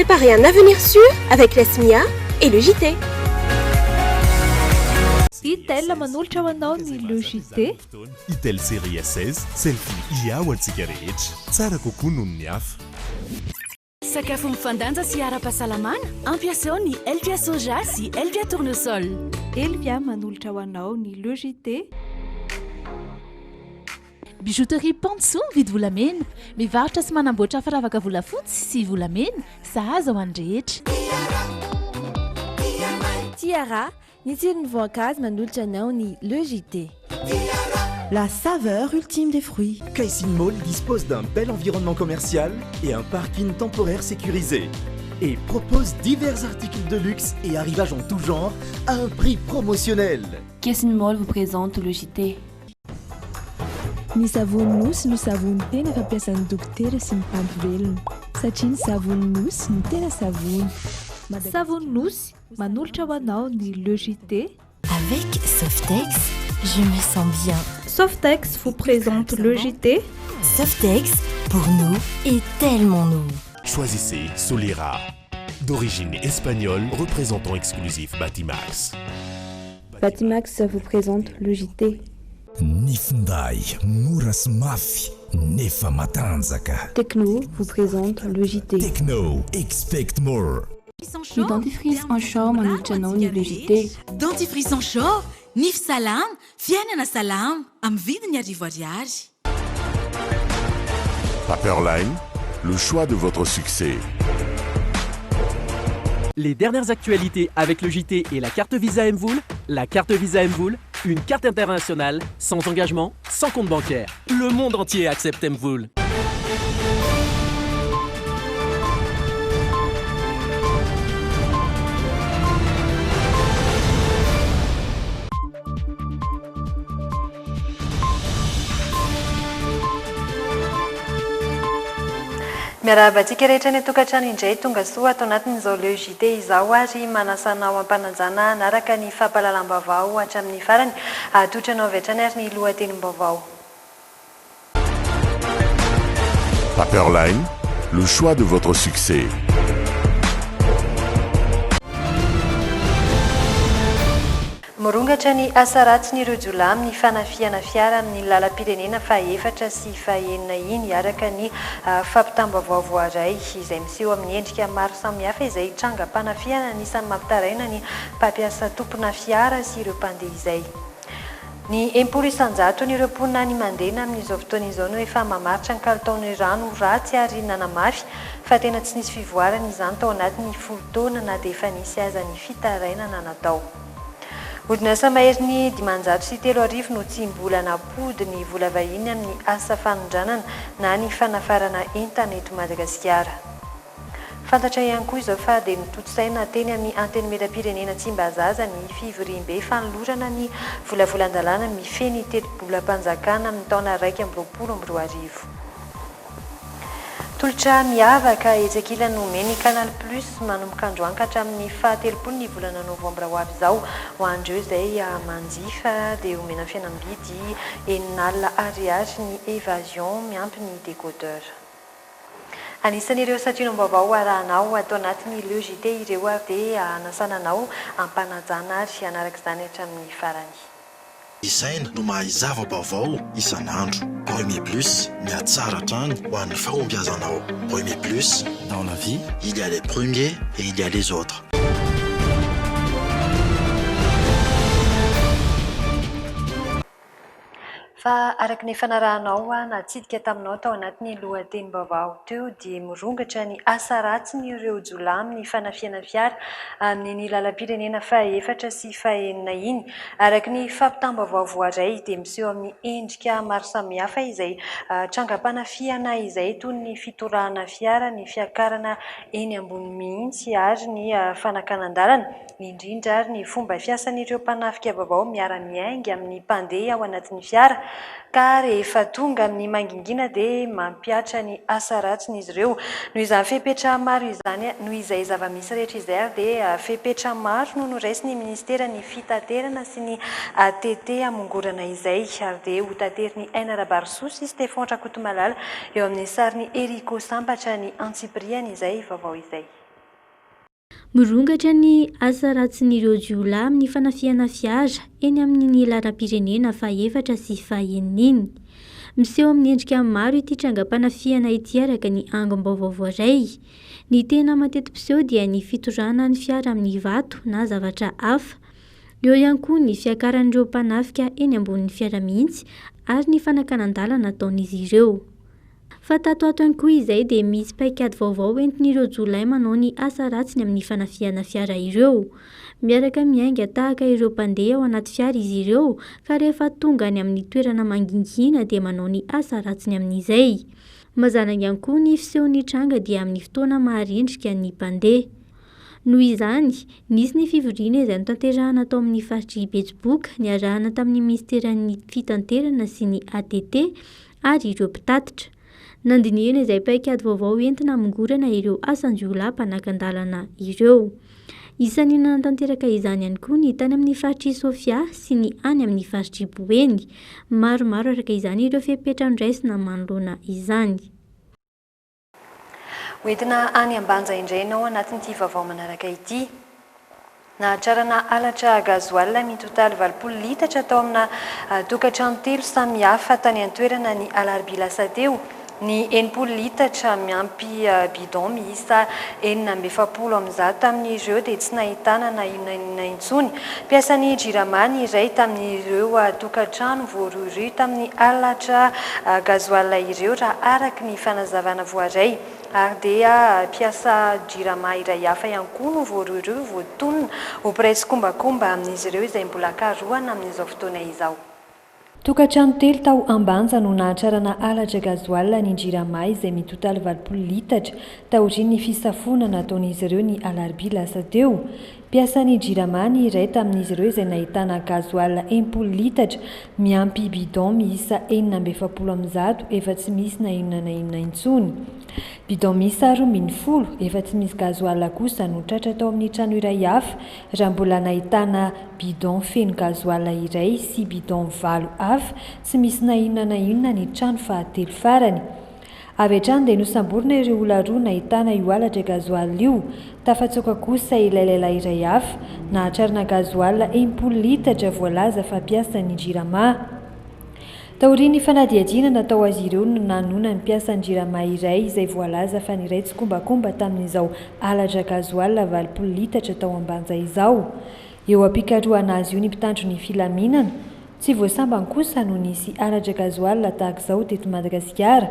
Préparez un avenir sûr avec la SMIA et le JT. Itel manolotra ho anao ny logité. Itel série S16 selfie ia ho antsika rehetra tsara kokoa noho ny hafa. Sakafo mifandanja sy ara-pahasalamana ampiasao ny Elvia soja sy Elvia tournesol. Elvia manolotra ho anao ny logité. Bijouterie Panso mividy volamena, mivarotra sy manamboatra firavaka volafotsy sy volamena, sahaza ho an'ny Tiara, ny tsiron'ny voankazo manolotra anao ny logité. La saveur ultime des fruits. Caissine Mall dispose d'un bel environnement commercial et un parking temporaire sécurisé. Et propose divers articles de luxe et arrivages en tout genre à un prix promotionnel. Caissine Mall vous présente le JT. Ny savony nosy no savony tena fampiasan'ny dokotera sy ny mpampo velona satria ny savony nosy no tena savony. Savony nosy manolotra ho anao ny logité. Avec Softex, je me sens bien. Softex vous présente le JT. Softex, pour nous, est tellement nous. Choisissez Solera, d'origine espagnole, représentant exclusif Batimax. Batimax vous présente le JT. Nifndai, Muras Mafi, Nefa Matanzaka. Techno vous présente le JT. Techno, expect more. Le dentifrice en chaud manolotra anao ny logité. Dentifrice en chaud, nif salam, fiainana salam, amin'ny vidiny arivo ariary. Paperline, le choix de votre succès. Les dernières actualités avec le JT et la carte Visa Mvoul. La carte Visa Mvoul, une carte internationale, sans engagement, sans compte bancaire. Le monde entier accepte Mvoul. Miarabantsika rehetra ny tokantrano indray tonga soa atao anatin'izao le JT izao ary manasanao ampananjana anaraka ny fampahalalam-baovao hatramin'ny farany atotranao avy hatrany ary ny lohatenim-baovao. Paperline, le choix de votre succès. Morongatra ny asa ratsy ny ireo jiola amin'ny fanafiana fiara amin'ny lalam-pirenena faha-efatra sy faha-enina iny araka ny fampitam-baovao voaray izay miseho amin'ny endrika maro samihafa izay trangam-panafiana anisan'ny mampitaraina ny mpampiasa tompona fiara sy ireo mpandeha izay. Ny 100% ny ireo mponina ny mandena amin'izao fotoana izao no efa mamaritra ny kalitaon'ny rano ratsy ary nanamafy fa tena tsy nisy fivoarana izany tao anatin'ny 10 taona na dia efa nisy aza ny fitarainana natao. Orinasa mahery ny 503 no tsy mbola napody ny vola vahiny amin'ny asa fanondranana na ny fanafarana entana eto Madagasikara. Fantatra ihany koa izao fa dia nitotsaina teny amin'ny anteny medam-pirenena Tsimbazaza ny fivoriam-be fanolorana ny volavolan-dalàna mifeny telom-bolam-panjakana amin'ny taona 2024. Tolotra miavaka etsakila no omeny Canal Plus manomboka androany ka hatramin'ny 17 ny volana novambra ho avy izao ho andreo izay manjifa dia omena fihenam-bidy enin'alina ariary ny évasion miampy ny décodeur. Anisan'ireo satrinom-baovao arahanao atao anatin'ny le JT ireo ary dia anasananao ampanajana ary anaraka izany hatramin'ny farany. Isaina no mahazava-baovao isan'andro. Premier Plus, miatsara hatrany ho an'ny fahombiazanao. Premier Plus, dans la vie, il y a les premiers et il y a les autres. Fa araka ny fanarahanao natsidika taminao tao anatin'ny lohatenim-baovao teo dia morongatra ny asa ratsy ny ireo jiola amin'ny fanafiana fiara amin'ny lalam-pirenena faha-efatra sy faha-enina iny. Araka ny fampitam-baovao voaray dia miseho amin'ny endrika maro samihafa izay trangam-panafiana izay toy ny fitorahana fiara, ny fiakarana eny ambony mihitsy ary ny fanakanan-dalana, ny indrindra ary ny fomba fiasan'ireo mpanafika vaovao miara-miainga amin'ny mpandeha ao anatin'ny fiara. Ka rehefa tonga amin'ny mangingina dia mampiatra ny asa ratsin'izy ireo. Noho izany fepetra maro izany, noho izay zava-misy rehetra izay ary dia fepetra maro no noraisy ny ministera ny fitaterana sy ny ATT amongorana izay ary dia ho tateriny Aina Rabarso sy Stéphane Rakotomalala eo amin'ny sarin'ny Eriko Sambatra ny Antsipriana izay vaovao izay. Mirongatra ny asa ratsin'ireo jiolahy amin'ny fanafiana fiara eny amin'ny laram-pirenena faha-efatra sy faha-enina iny. Miseho amin'ny endrika maro ity trangam-panafiana ity araka ny angom-baovao voaray. Ny tena mateti-piseho dia ny fitorana ny fiara amin'ny vato na zavatra hafa. Eo ihany koa ny fiakaran'ireo mpanafika eny ambonin'ny fiara mihitsy ary ny fanakanan-dalana nataon'izy ireo. Fa tato ato ihany koa izay dia misy paikady vaovao entin'ireo jiolahy manao ny asa ratsiny amin'ny fanafiana fiara ireo. Miaraka miainga tahaka ireo mpandeha ao anaty fiara izy ireo ka rehefa tonga ny amin'ny toerana mangingina dia manao ny asa ratsiny amin'izay. Mazana ihany koa ny fisehon'ny tranga dia amin'ny fotoana maharindrika ny mpandeha. Noho izany, nisy ny fivoriana izay notanterahana tao amin'ny faritry Betsiboka, niarahana tamin'ny ministeran'ny fitanterana sy ny ATT ary ireo mpitatitra. Nandinihana izay paikady vaovao entina mingorana ireo asan-jiolahy mpanakan-dalana ireo. Isan'ny nanatanteraka izany ihany koa ny tany amin'ny faritry Sofia sy ny any amin'ny faritry Boeny. Maromaro araka izany ireo fepetra ndraisina manoloana izany. Hoentina any ambanja indray ianao anatin'ity vaovao manaraka ity. Nahatrarana halatra gazoil mitotaly 20 litatra tao amina tokantrano 3 samihafa tany an-toerana ny alarobia lasa teo. Ny 80 litatra miampy bidon miisa 470 amin'izao tamin'ireo dia tsy nahitana na inona intsony. Mpiasan'ny jirama ny iray tamin'ireo tokantrano voarory tamin'ny halatra gazoil ireo raha araky ny fanazavana voaray. Ary dia mpiasa jirama iray hafa ihany koa no voarory voatonona ho presy kombakomba amin'izy ireo izay mbola karohana amin'izao fotoana izao. Tokantrano 3 tao Ambanja no nahatrarana halatra gazoil ny jirama izay mitotaly 20 litatra taorian'ny fisafona nataon'izy ireo ny alarobia lasa teo. Mpiasan'ny jirama ny iray tamin'izy ireo izay nahitana gazoil 80 litatra miampy bidon miisa 470 amin'izao efa tsy misy na inona intsony. Bidon miisa 20 efa tsy misy gazoil kosa no tratra tao amin'ny trano iray hafa raha mbola nahitana bidon feno gazoil iray sy bidon 7 hafa tsy misy na inona ny trano fahatelo farany. Avy hatrany dia nosamborina ireo olona roa nahitana io halatra gazoil io. Tafatsoaka kosa ilay lehilahy iray hafa nahatrarana gazoil 80 litatra voalaza fa mpiasan'ny jirama. Taorian'ny fanadihadiana natao azy ireo no nanona ny mpiasan'ny jirama iray izay voalaza fa niray tsy kombakomba tamin'izao halatra gazoil 20 litatra tao Ambanja izao. Eo ampikarohana azy io ny mpitandro ny filaminana. Tsy voasambany kosa no nisy halatra gazoil tahaka izao teto Madagasikara.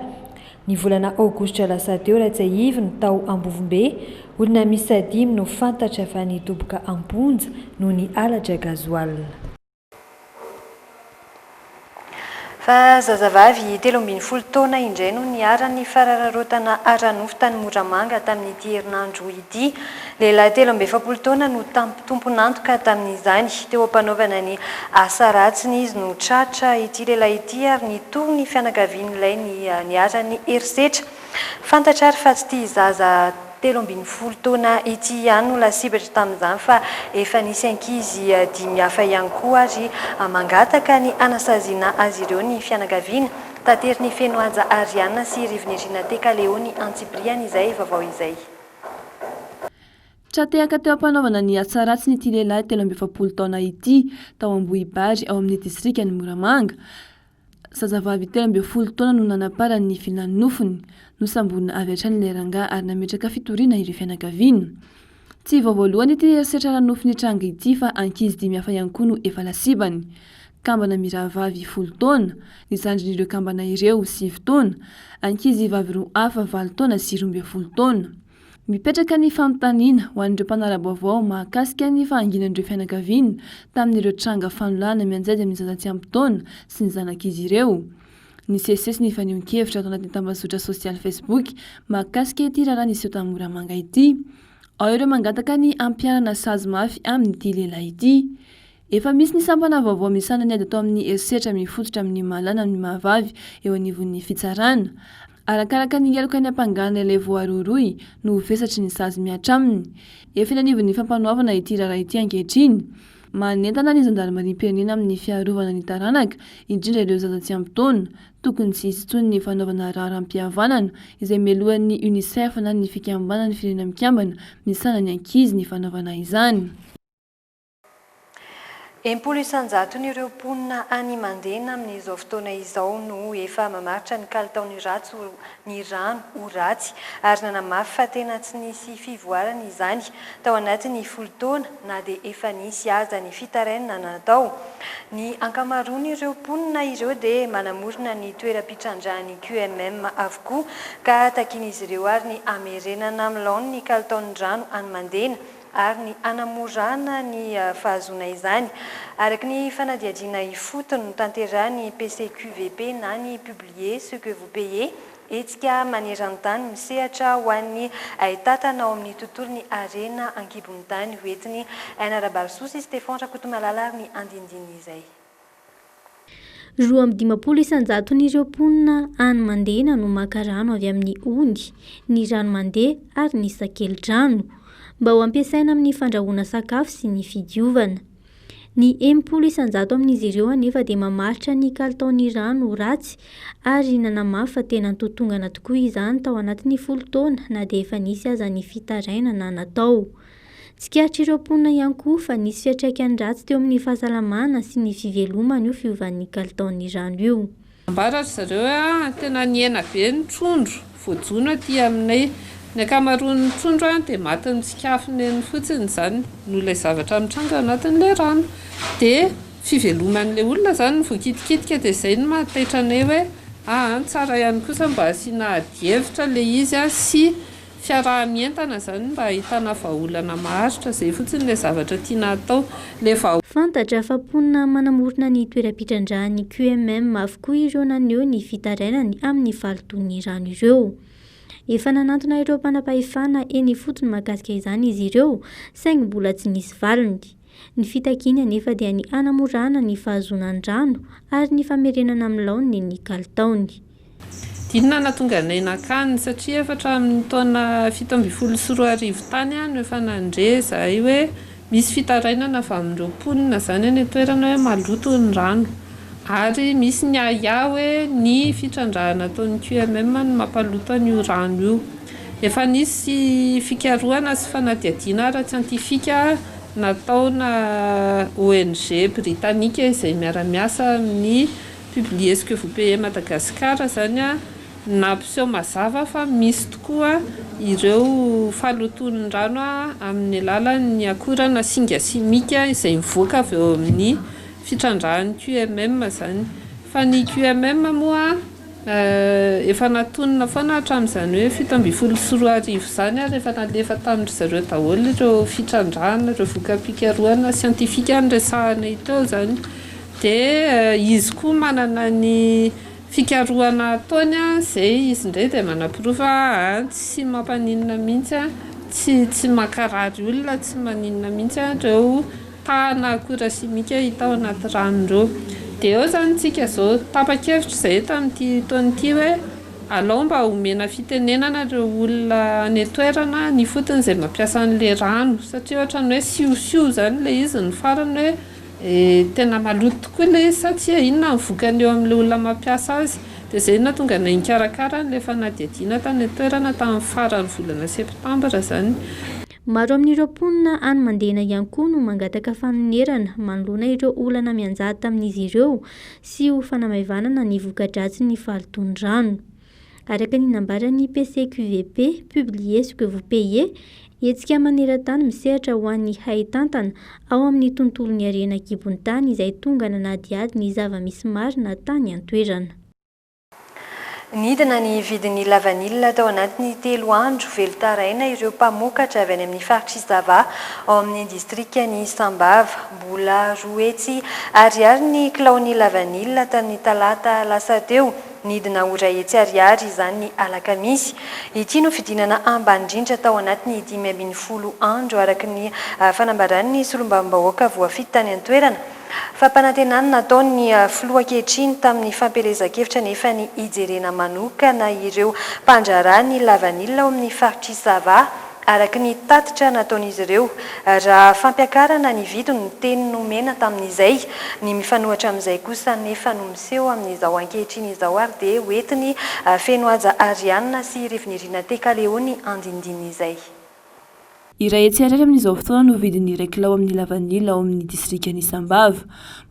Ny volana Aogositra lasa teo Ratsahivy no tao Ambovombe, olona miisa 5 no fantatra fa nitoboka amponja no ny halatra gazoil. Fa zazavavy 13 taona indray no niaran'ny farararotana Aranofo tany Moramanga tamin'ity herinandro ity. Lehilahy 17 taona no tompon'antoka tamin'izany. Teo ampanaovana ny asa ratsiny izy no tratra ity lehilahy ity ary nitoro ny fianakavian'ilay niarany herisetra. Fantatra ary fa tsy tia zaza 13 taona ity ihany no lasibatra tamin'izany fa efa nisy ankizy 5 hafa ihany koa ary mangataka ny anasaziana azy ireo ny fianakaviana. Tateriny Fenoaja Ariana sy Rivinirina Tekaleony Antsipriana izay vaovao izay. Tratehaka teo ampanaovana ny asa ratsiny ity lehilahy 17 taona ity tao Ambohibary ao amin'ny distrikany Moramanga. Zazavavy 13 taona no nanaparany ny filan'ny nofony, nosambonina avy hatrany ilay rangahy ary nametraka fitoriana ireo fianakaviana. Tsy voalohany ity herisetra nofony tranga ity fa ankizy 5 hafa ihany koa no efa lasibany. Kambana mirahavavy 10 taona, ny zandrin'ireo kambana ireo 9 taona, ankizy vavy roa hafa 7 taona sy 12 taona. Mipetraka ny fanontaniana ho an'ireo mpanara-baovao mahakasika ny fahanginan'ireo fianakaviana tamin'ireo tranga fanolana mianjady amin'ny zaza tsy ampy taona sy ny zanak'izy ireo. Ny sesesy ny fanehoan-kevitra atao anatin'ny tambazotra sosialy Facebook mahakasika ity raharaha niseho tamin'ny Moramanga ity. Ao ireo mangataka ny ampiarana sazy mafy amin'ity lehilahy ity. Efa misy ny sampana vaovao misana ny ady atao amin'ny herisetra mifototra amin'ny mahalana amin'ny mahavavy eo anivon'ny fitsarana. Arakaraka ny heloka ny ampangana ilay voaroroy no vesatry ny sazy miatra aminy. Efa ny anivon'ny fampanoavana ity raharaha ity ankehitriny. manentana ny zandarmeriam-pirenena amin'ny fiarovana ny taranaka indrindra ireo zaza tsy ampy taona tokony tsy hisy intsony ny fanaovana raharam-pihavanana izay mialohan'ny UNICEF na ny fikambanana ny firenena mikambana misana ny ankizy ny fanaovana izany. Empolo isanjaton'ireo mponina any Mandena amin'izao fotoana izao no efa mamaritra ny kalitaony ratsy ny rano ho ratsy ary nanamafy fa tena tsy nisy fivoarana izany tao anatin'ny folo taona na dia efa nisy aza ny fitarainana natao. Ny ankamaroan'ireo mponina ireo dia manamorona ny toeram-pitrandrahan'ny QMM avokoa ka takian'izy ireo ary ny amerenana amin'ny laony ny kalitaony rano any Mandena ary ny anamorana ny fahazoana izany. Araka ny fanadiadiana ifotony no tanterahany PCQVP na ny publier ce que vous payez etsika maneran-tany misehatra ho an'ny ahitatana ao amin'ny tontolon'ny arena ankibon'ny tany hoentiny Ainarabasosi Stéphane Rakotomalala ary ny andindiny izay. Roa amby 50 isanjaton'ireo mponina any Mandena no maka rano avy amin'ny ondy, ny rano mandeha ary ny sakeli-drano mba ho ampiasaina amin'ny fandrahoana sakafo sy ny fidiovana. Ny 10 isanjato amin'izy ireo anefa dia mamaritra ny kalitaony rano ratsy ary nanamafy fa tena nitotongana tokoa izany tao anatin'ny 10 taona na dia efa nisy aza ny fitarainana natao. Tsikaritra ireo mponina ihany koa fa nisy fiantraikany ratsy teo amin'ny fahasalamana sy ny fivelomana io fiovan'ny kalitaony rano io. Ambaratra zareo tena niena be ny trondro voajono aty aminay. Ny akamaroan'ny trondro dia maty ny tsikafony fotsiny izany no ilay zavatra mitranga anatin'ilay rano. Dia fiveloman'ilay olona izany voakitikitika dia izay no mahataitra anay hoe tsara ihany kosa mba asiana adievitra ilay izy sy fiarahamientana izany mba ahitana vahaolana maharitra izay fotsiny ilay zavatra tiana atao. Fantatra fa mponina manamorona ny toeram-pitrandrahan'ny QMM avokoa ireo naneho ny fitarainany amin'ny falotoan'ny rano ireo. Efa nanantona ireo mpanapahefana eny fotony mahakasika izany izy ireo saingy mbola tsy nisy valiny. Ny fitakiana anefa dia ny anamorana ny fahazoanan'ny rano ary ny famerenana amin'ny laony ny kalitaony. Dinona nahatonga anay nakany satria efa hatramin'ny taona 17 tany no efa nandreza hoe misy fitarainana fa amin'ireo mponina izany ny toerana hoe maloto ny rano. Ary misy ny aya hoe ny fitrandrahana ataon'ny QMM no mampaloto an'io rano io. Efa nisy fikarohana sy fanadiadiana ara-tsiantifika nataona ONG Britannique izay miara-miasa amin'ny publier ce que vous payez Madagascar izany nampiseho mazava fa misy tokoa ireo faloton'ny rano amin'ny alalan'ny akora singa simika izay mivoaka avy eo amin'ny fitrandrahan'ny QMM izany. Fa ny QMM moa efa natonina foana hatramin'izany hoe 17 izany ary efa nalefa tamin'ny zareo daholo ireo fitrandrahana ireo voka-pikarohana siantifika nyresahana teo izany. Dia izy koa manana ny fikarohana ataony izay izy indray dia manam-pirova tsy mampaninona mihitsy tsy makarary olona tsy maninona mihitsy ireo tahana akora simika hita ao anaty rano ireo. Dia eo izany tsika izao tapa-kevitra izay tamin'ity taon'ity hoe alao mba homena fitenenana ireo olona any toerana ny fotony izay mampiasa an'ilay rano satria ohatrany hoe siosio izany ilay izy ny farany hoe tena maloto tokoa ilay izy satria inona mivokany eo amin'ilay olona mampiasa azy. Dia izay natonga anay nikarakara n'ilay fanadiadiana tany toerana tamin'ny farany volana septambra izany. Maro amin'ireo mponina any Mandena ihany koa no mangataka fanonerana manoloana ireo olana mianjady tamin'izy ireo sy ho fanamaivana ny voka-dratsy ny falotoan'ny rano. Araka ny nambaran'ny PCQVP publier ce que vous payez etsika maneran-tany misehatra ho an'ny haitantana ao amin'ny tontolon'ny arena ankibon'ny tany izay tonga nanadiady ny zava-misy marina tany an-toerana. Nidina ny vidin'ny lavanilina tao anatin'ny 3 andro velotaraina ireo mpamokatra avy any amin'ny faritra Izava ao amin'ny distrikany Sambava. Mbola roetsy ariary ny kilaon'ny lavanilina tamin'ny talata lasa teo. Nidina ora etsy ariary izany ny alakamisy. Ity no fidinana ambany-drindra tao anatin'ny 15 andro araka ny fanambaran'ny solombam-bahoaka voafity tany an-toerana. Fampanantenana nataon'ny filoha ankehitriny tamin'ny fampelezan-kevitra nefa ny hijerena manokana ireo mpandrarà ny lavanilina ao amin'ny faritra Izava araka ny tatitra nataon'izy ireo. Raha fampiakarana ny vidiny ny teny nomena tamin'izay, ny mifanohatra amin'izay kosa nefa no miseho amin'izao ankehitriny izao ary dia hoentiny feno aja arianina sy revinirina tekaleony andindin'izay. Iray etsy ariary amin'izao fotoana no vidiny 1 kilao amin'ny lavanila ao amin'ny distrika Nisambava.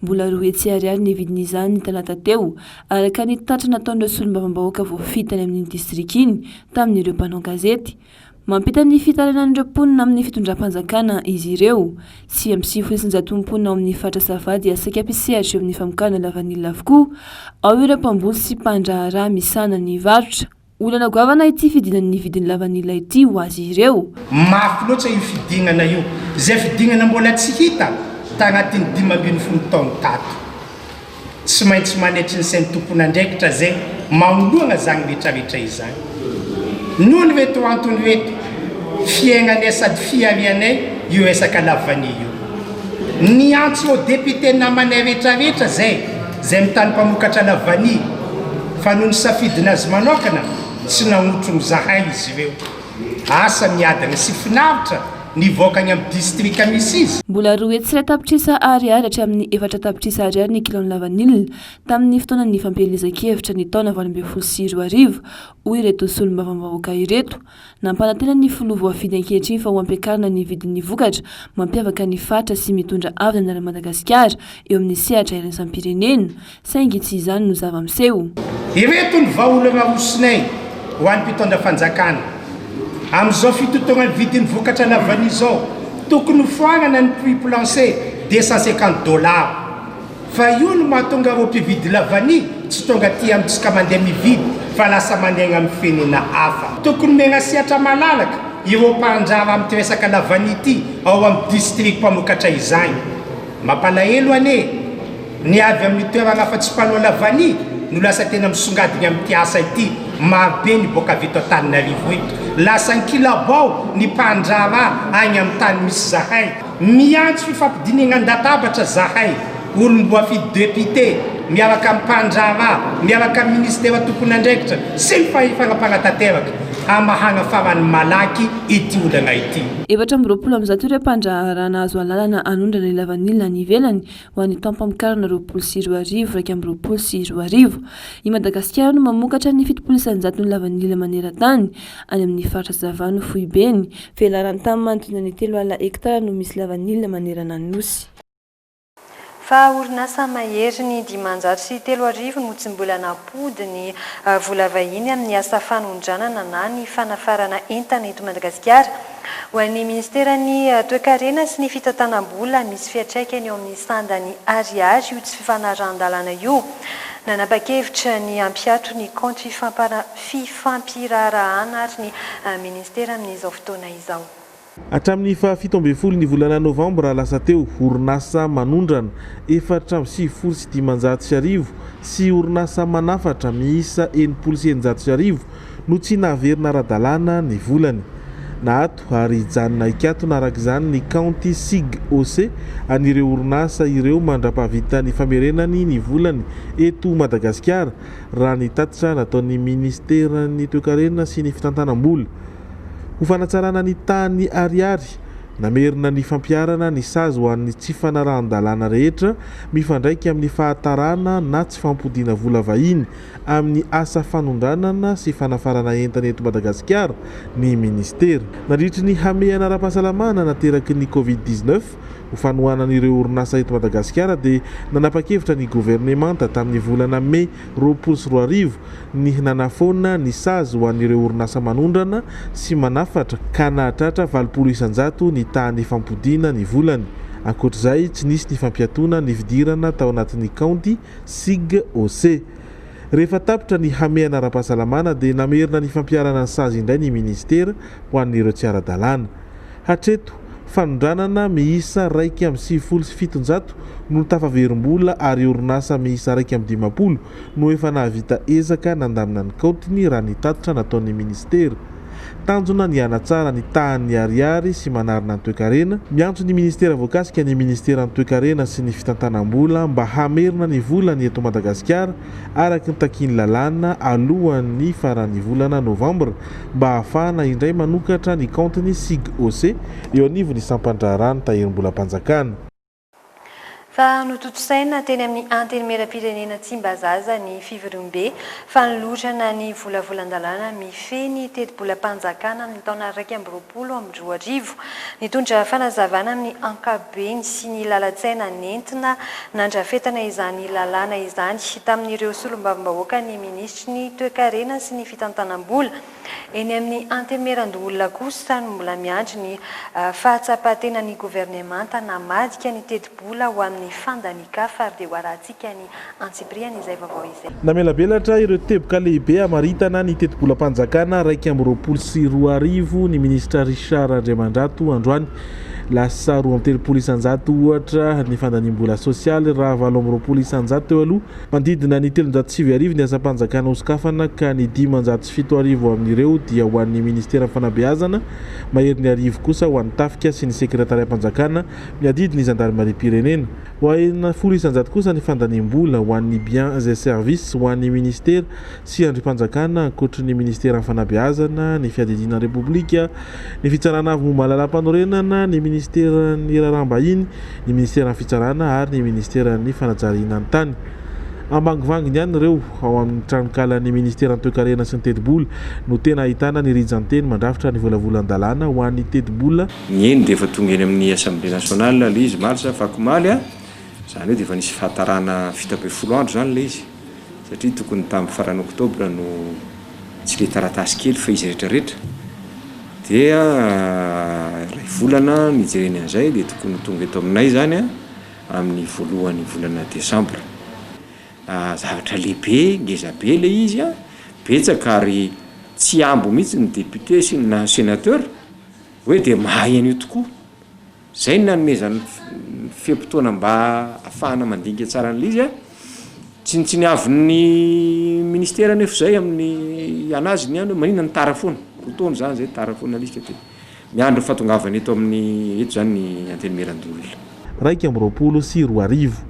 Mbola 2 etsy ariary ny vidin'izany ny talata teo, araka ny tatra nataon'ireo solombavambahoaka voafitany amin'ny distrika iny tamin'ireo mpanao gazety. Mampita ny fitaranan'ireo mponina amin'ny fitondram-panjakana izy ireo. Sy amin'ny 700 mponina ao amin'ny fatra Savady asaika ampisehatra eo amin'ny famokana lavanila avokoa. Ao ireo mpamboly sy mpandraharaha misana ny varotra. Olana goavana ity fidinan'ny vidiny lavanila ity ho azy ireo. Mafy loatra io fidinana io. Izay fidinana mbola tsy hita tagnatin'ny 5 taona tato. Tsy maintsy manetry ny sain'ny tompon'andraikitra zay mamoloana zany rehetrarehetra izany. Noho ny veto antony veto fiaignanay sady fiarianay io esaka lavani io. Ny antso ao député namanay rehetrarehetra zay mitany mpamokatra lavani fa noho ny safidina azy manokana tsy nagnotro zahay izy ireo. Asa miadana sy finaritra nivoakany amin'ny distrika misy izy. Mbola 2 etsy iray tapitrisa ariary hatramin'ny 4 tapitrisa ariary ny kilao lavanila tamin'ny fotoanan'ny fampielezan-kevitra ny taona 2024 hoy ireto solombavambahoaka ireto. Nampanantena ny filoha voafidy ankehitriny fa ho ampiakarina ny vidin'ny vokatra mampiavaka ny fatra sy mitondra avy anarana Madagasikara eo amin'ny sehatra iraisam-pirenena, saingy tsy izany no zava-miseho. Ireto ny vahaolana rosinay ho an'ny mpitondra fanjakana. Amin'izao fitotognany vidin'ny vokatra lavani zao tokony foagnana ny prix plancher $250. Fa io no mahatonga reo mpividy lavani tsy tonga ty amintsika mandeha mividy fa lasa mandeha amin'ny firenena hafa. Tokony megnasiatra malalaka ireo mpandrara amin'ny resaka lavani ity ao amin'ny district mpamokatra izany. Mampalahelo ane ny avy amin'ny toerana afa tsy mpanao lavani no lasa tena misongadiny amin'ny asa ity. Marobe ny boka vita Antananarivo eto. Lasa ny kilabao ny mpandrara agny amin'ny tany misy zahay. Miantso fifampidinina an-databatra zahay. Olom-boafidy député miaraka amin'ny mpandrara, miaraka amin'ny ministera tompon'andraikitra sy ny fanampanan-tanteraka amahana farany malaky ity olana ity. 420 ireo mpandraharaha nahazo alalana anondrana ny lavanila ny ivelany ho an'ny tampamokarana 20 raika amby 20 I Madagasikara no mamokatra ny 700 ny lavanila maneran-tany any amin'ny faritra Zavano Foibeny. Velarany tamin'ny manodidina ny 3 hektara no misy lavanila manerana ny nosy. Fa orinasa mahery ny 503 no tsy mbola napody ny vola vahiny amin'ny asa fanondranana na ny fanafarana entana eto Madagasikara. Ho an'ny ministerany toe-karena sy ny fitantanam-bola misy fiantraikany eo amin'ny sandany ariary io tsy fifanarahana io. Nanapa-kevitra ny ampiato ny compte fifampirarahana ary ny ministera amin'izao fotoana izao. Hatramin'ny 17 ny volana novambra lasa teo orinasa manondrana 4,750 sy orinasa manafatra miisa 7,700 no tsy nahaverina ara-dalàna ny volany. Nahato ary hijanona hikatona araka izany ny County SIG OC an'ireo orinasa ireo mandrapahavita ny famerenany ny volany eto Madagasikara raha ny tatitra nataon'ny ministerany toe-karena sy ny fitantanam-bola. Ho fanatsarana ny tany ariary, namerina ny fampiarana ny sazy ho an'ny tsy fanarahan-dalàna rehetra mifandraiky amin'ny fahatarana na tsy fampodiana vola vahiny amin'ny asa fanondranana sy fanafarana entana eto Madagasikara ny ministera. Nandritry ny hamehana ara-pahasalamana nateraky ny Covid-19 ho fanohanan'ireo orinasa eto Madagasikara dia nanapa-kevitra ny gouvernemanta tamin'ny volana Mey 2024 ny nanafona ny sazy ho an'ireo orinasa manondrana sy manafatra ka nahatratra 700 ny tany fampodiana ny volany. Ankoatr'izay tsy nisy ny fampiatona ny fidirana tao anatin'ny County SIG OC. Rehefa tapitra ny hamehana ara-pahasalamana dia namerina ny fampiarana ny sazy indray ny ministera ho an'ireo tsy ara-dalàna. Hatreto fanondranana miisa 1,770 no tafaverim-bola ary orinasa miisa 1,50 no efa nahavita ezaka nandamina ny kaotiny raha ny tatitra nataon'ny ministera. tanjona ny anatsara ny tahan'ny ariary sy manarina ny toe-karena. Miantso ny ministera voakasika ny ministera ny toe-karena sy ny fitantanam-bola mba hamerina ny volany eto Madagasikara araky ny takiany lalàna alohan'ny faran'ny volana novambra mba ahafahana indray manokatra ny compteny SIG OC eo anivon'ny sampandrarano taherim-bolam-panjakana. Fa nototosaina teny amin'ny antenimieram-pirenena Tsimbazaza ny Fivirombe fanolotrana ny volavolan-dalàna mifeny teti-bolam-panjakana amin'ny taona 2024. Nitondra fanazavana amin'ny ankabeny sy ny lalatsaina nentina nandrafetana izany lalàna izany tamin'ireo solombavambahoaka ny ministry ny toe-karena sy ny fitantanam-bola. Eny amin'ny antenimieran-dolona kosa no mbola miandry ny fahatsapatena ny governemanta namadika ny teti-bola ho amin'ny fandanika farde waratsika ny antsipriany izay vaovao izay. Namelabelatra ireo teboka lehibe amaritana ny teti-bolam-panjakana 2024 ny ministra Richard Andriamandrato androany. Lasa 2 isanjato ohatra ny fandaniam-bola sosialy raha 7 isanjato eo aloha mandidina ny 309 ny asa-panjakana oskafana ka ny 507 amin'ireo dia ho an'ny ministera fanabeazana mahery ny arivo kosa ho an'ny tafika sy ny sekretariat-panjakana miadidiny gendarmerie-pirenena. Ho an'ny 10 isanjato kosa ny fandaniam-bola ho an'ny biens et services ho an'ny ministera sy andrim-panjakana ankoatra ny ministera fanabeazana, ny fiadidina repoblika, ny fitsarana avy momba lalam-panorenana, ny ministera ny raraham-bahiny, ny ministera ny fitsarana ary ny ministera ny fanajariana ny tany. Ambangivanginy ihany ireo ao amin'ny tranonkalan'ny ministera ny toe-karena sy ny teti-bola no tena ahitana ny rijanteny mandrafitra ny volavolan-dalàna ho an'ny teti-bola. Ny eny dia efa tonga eny amin'ny assemblée nationale le izy marsa fakomaly zany hoe dia efa nisy fahatarana fitabe 10 andro zany le izy satria tokony tamin'ny farany oktobra no tsy le taratasy kely fa izy rehetrarehetra dia ray volana nijereny an'izay dia tokony tonga eto aminay zany amin'ny voalohan'ny volana desambra. Zavatra lehibe ngezabe le izy betsaka ary tsy ambo mihitsy ny député sy na sénateur hoe dia mahay an'io tokoa. Zay nanomezany fiam-potoana mba ahafahana mandinika tsara an'ilay izy tsy ny avin'ny ministera nefa zay amin'ny anazy ny manina ny tara foana fotoana zany zay tara foana alika te miandro fatongavany eto amin'ny eto zany ny antenimieran-dolona 2024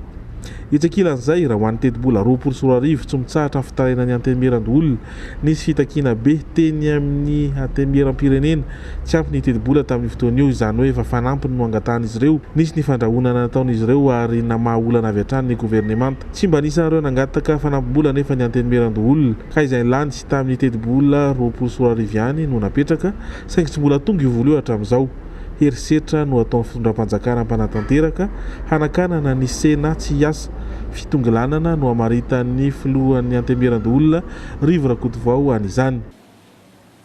itsakilan'izay raha ho an'ny teti-bola 2024 tsy mitsahatra fitaraina ny antenimieran-dolona nisy fitakiana be teny amin'ny antenimieram-pirenena tsy ampy ny teti-bola tamin'ny fotoana io izany hoe efa fanampiny no angatahana izy ireo. Nisy ny fandrahonana nataon'izy ireo ary namahaolana avy hatrany ny governemanta tsy mba nisan'ireo nangataka fanampim-bola nefa ny antenimieran-dolona ka izay lany sy tamin'ny teti-bola 2024 ihany no napetraka saingy tsy mbola tonga io vola io hatramin'izao. Herisetra no ataon'ny fitondram-panjakana mpanatanteraka hanakanana ny sena tsy hiasa fitongilanana no amaritan'ny filohan'ny antenimieran-dolona Rivo Rakotovao an'izany.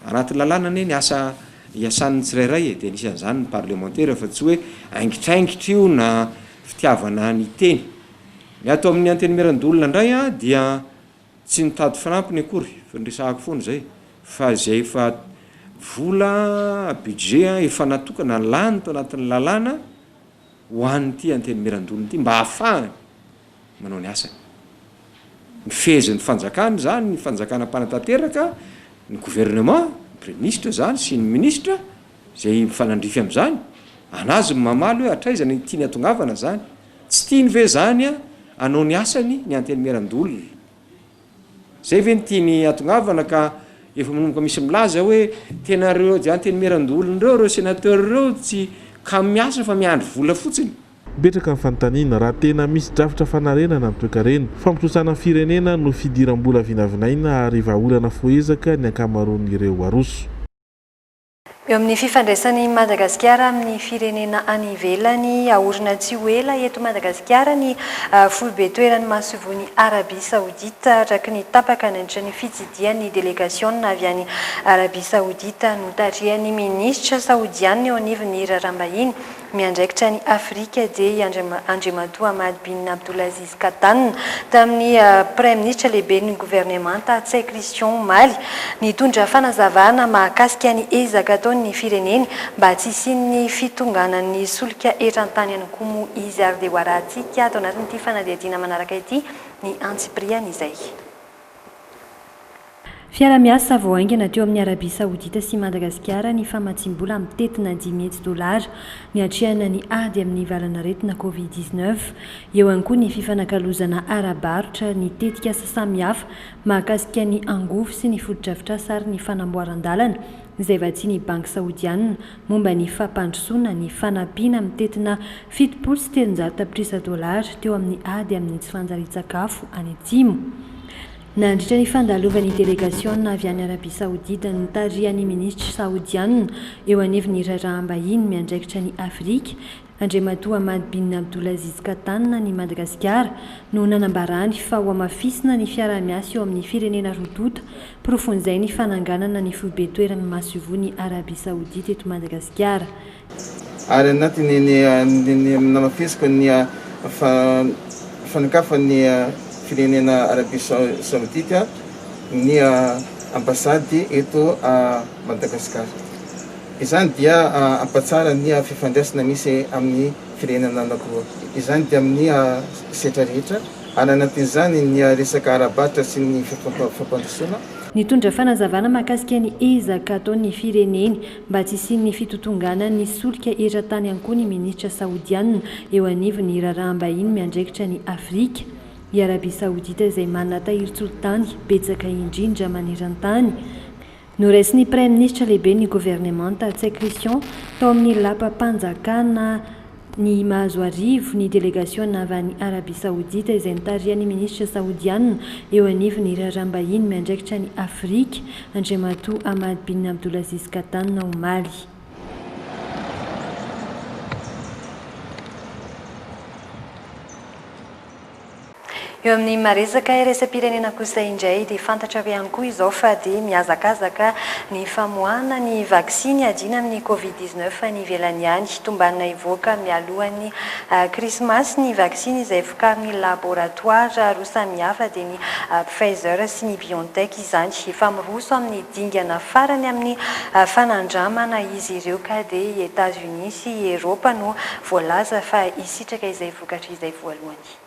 Anaty lalàna ny asa iasan'ny tsirairay dia anisan'izany ny parlementaire fa tsy hoe aingitraingitra io na fitiavana ny teny. Ny ato amin'ny antenimieran-dolona indray dia tsy nitady fanampiny akory fa nresahako foana zay fa zay efa vola budget efa natokana lany tao anatin'ny lalàna ho an'ity antenimieran-dolona ity mba ahafahany manao ny asany. Ny fezin'ny fanjakana zany ny fanjakana mpanatanteraka ny gouvernement ny premier ministre zany sy ny ministre zay mifanandrify amin'izany anazy mamaly hoe hatraizany tiany atongavana zany tsy tiany ve zany anao ny asany ny antenimieran-dolona zay ve ny tiany atongavana ka efa manomboka misy milaza hoe tena reo dia antenimieran-dolona reo sénateur reo tsy ka miasa fa miandry vola fotsiny. Betraka ny fanontaniana raha tena misy drafitra fanarenana ny toe-karena fampitrosana firenena no fidiram-bola vinavinaina ary vahaolana foezaka ny ankamaroan'ireo aroso. Eo amin'ny fifandraisan'ny Madagasikara amin'ny firenena any ivelany aorina tsy ho ela eto Madagasikara ny foibe toeran'ny mahasovoan'ny Arabia Saoudita araka ny tapaka nandritra ny fitsidian'ny délégation avy any Arabia Saoudita notarihany ministra saoudiana eo anivon'ny raharaham-bahiny miandraikitra ny Afrika dia Andriamatoa Ahmad bin Abdulaziz Katan tamin'ny prime ministre lehibe ny gouvernemanta Tsay Christian Maly nitondra fanazavana mahakasika ny ezaka ataon'ny fireneny mba tsy isian'ny fitonganan'ny solika eran-tany any koa moa izy ary dia hoarantsika atao anatin'ity fanadihadiana manaraka ity ny antsipriany izay. Fiara-miasa voaingana teo amin'ny Arabia Saodita sy Madagasikara ny famatsim-bola amin'ny tetina $10,000 ny atrehana ny ady amin'ny valanaretina Covid-19. Eo ihany koa ny fifanakalozana ara-barotra ny tetika asa samihafa mahakasika ny angovo sy ny fotodrafitrasa ary ny fanamboaran-dalana izay vatsiany Banky Saodiana momba ny fampandrosoana ny fanampiana amin'ny tetina $7,300 teo amin'ny ady amin'ny tsy fanjarian-tsakafo any Atsimo. Nandritra ny fandalovan'ny délégation avy any Arabia Saodita ny tarihan'ny ministra saodiana eo anivon'ny raraham-bahiny miandraikitra ny Afrika, Andriamatoa Hamad bin Abdulaziz Katanna ny Madagasikara no nanambarany fa ho amafisina ny fiara-miasa eo amin'ny firenena rotota profon'izay ny fananganana ny foibe toerana mahasovoan'ny Arabia Saodita eto Madagasikara. Ary anatin'ny namafisiko ny fanakafan'ny firenena Arabia Saodita ny ambasady eto Madagasikara. Izany dia ampatsara ny fifandraisana misy amin'ny firenena anankiroa. Izany dia amin'ny setra rehetra ary anatin'izany ny resaka ara-barotra sy ny fampandrosoana. Nitondra fanazavana mahakasika ny ezaka ataon'ny fireneny mba tsy hisian'ny fitotongana ny solika eran-tany ihany koa ny ministra saodiana eo anivon'ny raraham-bahiny miandraikitra ny Afrika. I Arabia Saodita izay manana tahirin-tsolotany betsaka indrindra maneran-tany. Noraisin'ny Prime Ministre lehibe ny gouvernement Tsay Christian tao amin'ny lapam-panjakana ny mahazo arivo ny délégation avy any Arabia Saodita izay nitarihan'ny ministra saodiana eo anivon'ny raraham-bahiny miandraikitra ny Afrika, Andriamatoa Hamad bin Abdulaziz Katanna omaly. Eo amin'ny maresaka iraisam-pirenena kosa indray dia fantatra hoe ihany koa izao fa dia mihazakazaka ny famoahana ny vaksiny adina amin'ny Covid-19 ny ivelany any. Tombanina ivoaka mialohan'ny krismasy ny vaksiny izay vokarin'ny laboratoire roa samihafa dia ny Pfizer sy ny BioNTech izany. Efa miroso amin'ny dingana farany amin'ny fanandramana izy ireo ka dia États-Unis sy Eropa no voalaza fa hisitraka izay vokatra izay voalohany.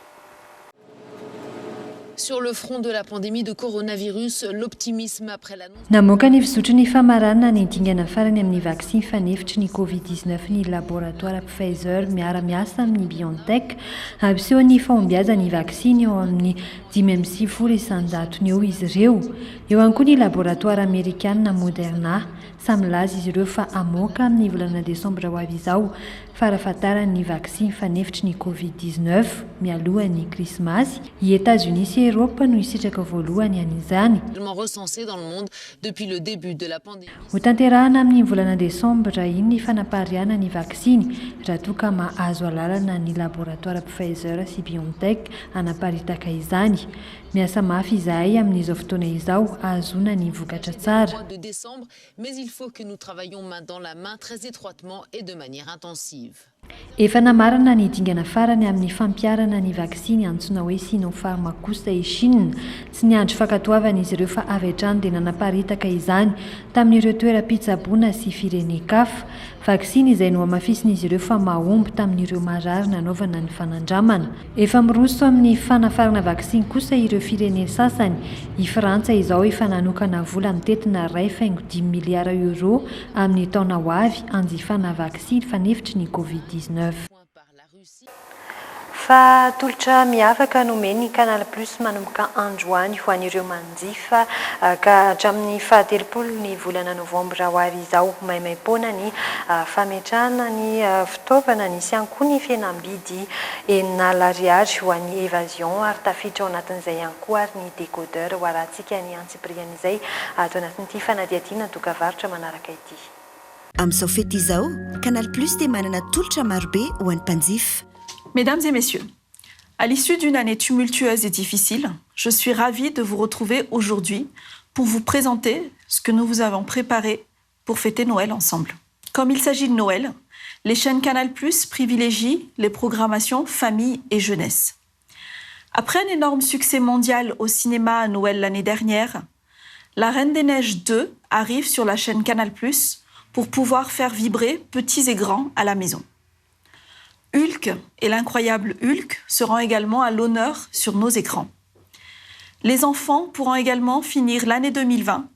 Sur le front de la pandémie de coronavirus, l'optimisme après l'annonce... Namoaka ny fizotry ny famarana ny dingana farany amin'ny vaksiny fanefitry ny Covid-19 ny laboratoire Pfizer miara-miasa amin'ny BioNTech ampiseho ny fahombiazana ny vaksiny eo amin'ny 5,700 eo izy ireo. Eo ihany koa ny laboratoire américaine Moderna samy laza izy ireo fa amoaka amin'ny volana desambra ho avy izao farafatarany vaksiny fanefitry ny Covid-19 mialohan'ny krismasy. I États-Unis sy Eropa no hisitraka voalohany an'izany. Recensé dans le monde depuis le début de la pandémie. Ho tanterahana amin'ny volana desambra iny ny fanapariana ny vaksiny raha toa ka mahazo alalana ny laboratoire Pfizer sy BioNTech anaparitaka izany. Miasa mafy izahay amin'izao fotoana izao ahazona ny vokatra tsara. De décembre, mais il faut que nous travaillions main dans la main très étroitement et de manière intensive. Efa namarana ny dingana farany amin'ny fampiarana ny vaksiny antsoina hoe Sinopharm kosa i Chine. Tsy niandry fankatoavana izy ireo fa avy hatrany dia nanaparitaka izany tamin'ireo toeram-pitsaboana sy firenen-kafa. Vaksiny izay no amafisina izy ireo fa mahomby tamin'ireo marary nanaovana ny fanandramana. Efa miroso amin'ny fanafarana vaksiny kosa ireo firenena sasany. I Frantsa izao efa nanokana vola mitetina €2.5 miliara amin'ny taona ho avy hanjifana vaksiny fanefitry ny Covid-19. Fa tolotra miavaka nomeny Canal Plus manomboka androany ho an'ireo manjifa ka hatramin'ny 17 volana novambra ho avy izao. Maimaimpoana ny fametrahana ny fitaovana nisy ihany koa ny fihenam-bidy $9 ho an'ny évasion ary tafiditra ao anatin'izay ihany koa ary ny décodeur ho arahantsika ny antsipriana izay ato anatin'ity fanadihadiana dokavarotra manaraka ity. Amin'izao fety izao, Canal Plus dia manana tolotra marobe ho an'ny mpanjifa. Mesdames et messieurs, à l'issue d'une année tumultueuse et difficile, je suis ravie de vous retrouver aujourd'hui pour vous présenter ce que nous vous avons préparé pour fêter Noël ensemble. Comme il s'agit de Noël, les chaînes Canal+ privilégient les programmations famille et jeunesse. Après un énorme succès mondial au cinéma à Noël l'année dernière, La Reine des Neiges 2 arrive sur la chaîne Canal+ pour pouvoir faire vibrer petits et grands à la maison. Hulk et l'incroyable Hulk seront également à l'honneur sur nos écrans. Les enfants pourront également finir l'année 2020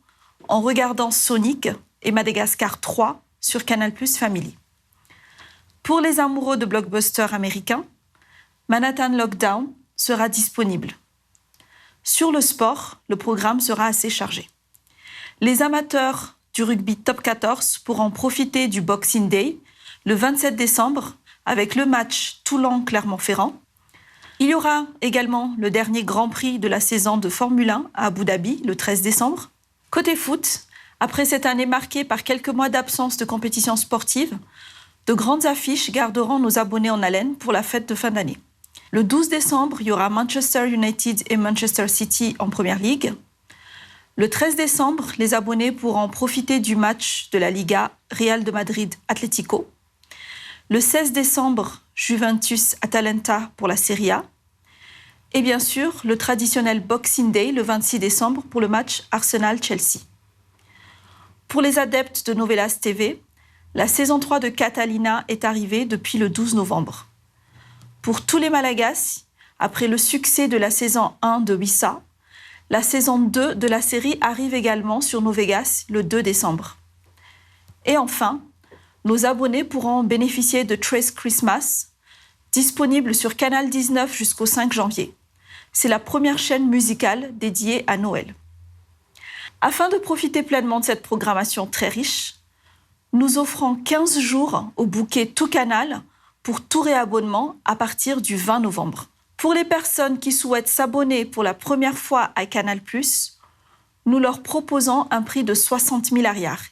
en regardant Sonic et Madagascar 3 sur Canal+ Family. Pour les amoureux de blockbusters américains, Manhattan Lockdown sera disponible. Sur le sport, le programme sera assez chargé. Les amateurs du rugby Top 14 pourront profiter du Boxing Day le 27 décembre avec le match Toulon-Clermont-Ferrand. Il y aura également le dernier Grand Prix de la saison de Formule 1 à Abu Dhabi le 13 décembre. Côté foot, après cette année marquée par quelques mois d'absence de compétition sportive, de grandes affiches garderont nos abonnés en haleine pour la fête de fin d'année. Le 12 décembre, il y aura Manchester United et Manchester City en Première Ligue. Le 13 décembre, les abonnés pourront profiter du match de la Liga Real de Madrid-Atlético. Le 16 décembre, Juventus-Atalanta pour la Serie A. Et bien sûr, le traditionnel Boxing Day le 26 décembre pour le match Arsenal-Chelsea. Pour les adeptes de Novelas TV, la saison 3 de Catalina est arrivée depuis le 12 novembre. Pour tous les Malagasy, après le succès de la saison 1 de Wissa, la saison 2 de la série arrive également sur Novegas le 2 décembre. Et enfin, nos abonnés pourront bénéficier de Trace Christmas, disponible sur Canal 19 jusqu'au 5 janvier. C'est la première chaîne musicale dédiée à Noël. Afin de profiter pleinement de cette programmation très riche, nous offrons 15 jours au bouquet Tout Canal pour tout réabonnement à partir du 20 novembre. Pour les personnes qui souhaitent s'abonner pour la première fois à Canal+, nous leur proposons un prix de 60 000 arrières,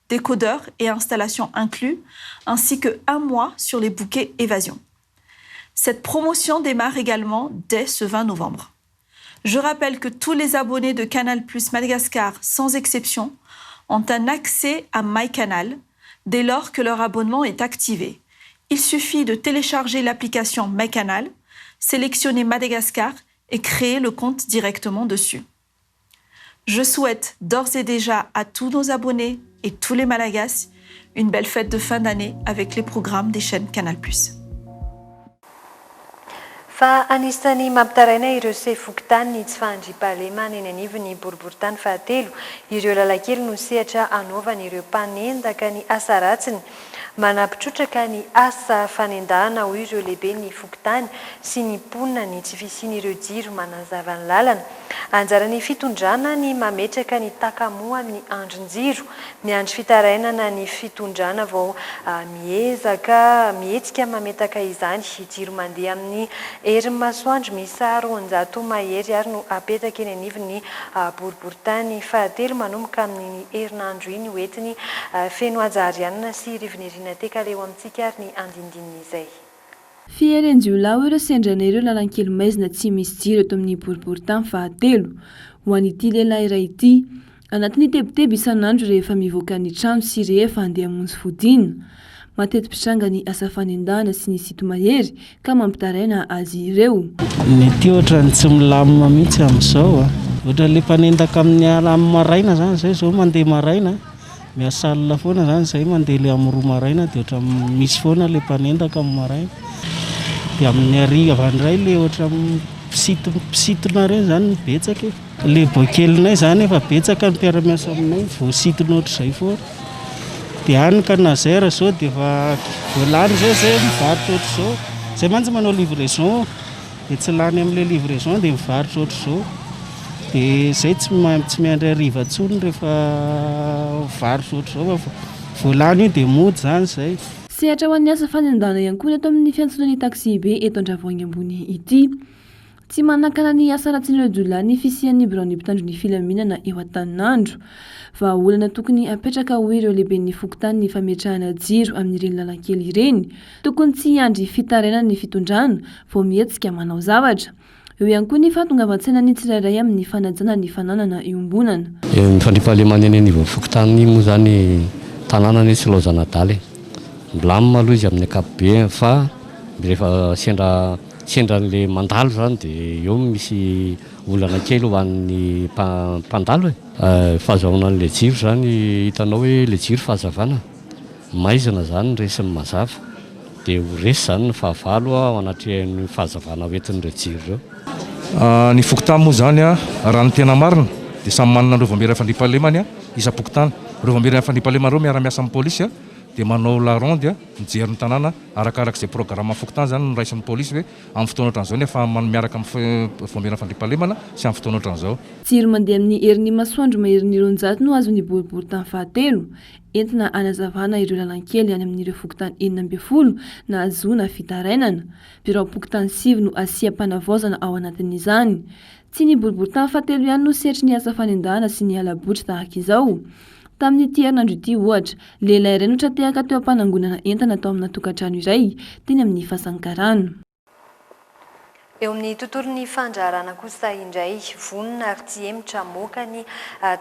décodeur et installation inclus, ainsi que 1 mois sur les bouquets Évasion. Cette promotion démarre également dès ce 20 novembre. Je rappelle que tous les abonnés de Canal+ Madagascar, sans exception, ont un accès à MyCanal dès lors que leur abonnement est activé. Il suffit de télécharger l'application MyCanal, sélectionner Madagascar et créer le compte directement dessus. Je souhaite d'ores et déjà à tous nos abonnés et tous les Malagasy une belle fête de fin d'année avec les programmes des chaînes Canal+. Fa anisan'ny mampitaraina ireo sefokotany tsy fahandriam-pahalemana eny anivon'ny boriboritany fahatelo, ireo lalakely no sehatra anaovany ireo mpanendaka ny asa ratsiny. Manampitrotraka ny asa fanendahana ho ireo lehibe ny fokotany sy ny mponina ny tsy fisian'ireo jiro manazava ny lalana. Anjaran'ny fitondrana ny mametraka ny takamoa amin'ny andrin-jiro, miandry fitarainana ny fitondrana vao mihetsika mametaka izany. Jiro mandeha amin'ny herin'ny masoandro misa 200 mahery ary no apetaka eny anivon'ny boriboritany fahatelo manomboka amin'ny herinandro iny hoentiny feno ajarianina sy rivonerina teka leo amintsika ary ny andindin'izay. Fierenjiolao ireo sendrana ireo lalankely maizina tsy misy jiro eto amin'ny boriboritany fahatelo. Ho an'ity lehilahy iray ity, anatin'ny tebotebo isan'andro rehefa mivoaka ny trano sy rehefa andeha hamonjy fodiana. Mateti-pitranga ny asa fanendahana sy ny sito mahery ka mampitaraina azy ireo. Ny ty ohatra ny tsy milamina mihitsy amin'izao. Ohatra le mpanendaka amin'ny amin'ny maraina zany zay zao mandeha maraina. Miasa alina foana zany zay mandeha le amin'ny 2 maraina dia ohatra misy foana le mpanendaka amin'ny maraina. Dia amin'ny hariva indray le ohatra pisitona ireny zany ny betsaka. Le bokelinay zany efa betsaka ny mpiara-miasa aminay vao sitona ohatr'izay foana. Dia any ka na zay raha zao dia efa voalany zao zay mivarotra ohatr'izao. Zay mantsy manao livraison dia tsy lany amin'ilay livraison dia mivarotra ohatr'izao. Dia zay tsy miandry hariva intsony rehefa varotra ohatr'izao fa voalany io dia mody zany zay. Sehatra ho an'ny asa fanendahana ihany koa eto amin'ny fiantsonan'ny taxi be eto Andravoahangy ambony ity. Tsy manakana ny asa ratsin'ireo jolahy ny fisian'ny biraon'ny mpitandron'ny filaminana eo an-taninandro. Vahaolana tokony apetraka ho ireo lehiben'ny fokotany ny fametrahana jiro amin'ireny lalankely ireny. Tokony tsy hiandry fitarainana ny fitondrana vao mihetsika manao zavatra. Eo ihany koa ny fahatongavan-tsaina ny tsirairay amin'ny fanajana ny fananana iombonana. Ny fandriam-pahalemana eny anivon'ny fokotany moa zany tanàna ny tsy laozana adaly. Milamina aloha izy amin'ny ankapobeny fa rehefa sendra an'le mandalo zany dia eo misy olana kely ho an'ny mpandalo e. Fahazahoana an'le jiro zany hitanao hoe le jiro fahazavana. Maizina zany resin'ny mazava. Dia ho resy zany ny fahavalo ao anatrehan'ny fahazavana hoentin'ireo jiro ireo. Ny fokotany moa zany a raha ny tena marina dia samy manana ireo voamera fandriampahalemany a isa-pokotany. Ireo voamera fandriampahalemany ireo miara-miasa amin'ny pôlisy a dia manao la ronde a mijery ny tanàna arakarak'izay programme fokotany zany no raisin'ny pôlisy hoe amin'ny fotoana ohatran'izao nefa miaraka amin'ny voamera fandriampahalemana sy amin'ny fotoana ohatran'izao. Tsiry mandeha amin'ny herin'ny masoandro maherin'ny roanjato no azony boribory fahatelo entina anazavana ireo lalankely any amin'ireo fokotany 12 na azona fitarainana. Birao pokotany 7 no asiam-panavaozana ao anatin'izany. Tsy ny boribory fahatelo ihany no setry ny asa fanendahana sy ny alabotry tahaka izao. Tamin'ity herinandro ity ohatra, lehilahy iray no tratehaka teo am-panangonana entana tao amina tokantrano iray teny amin'ny Fasankarana. Eo amin'ny tontolon'ny fandraharana kosa indray vonona ary tsy emotra moka ny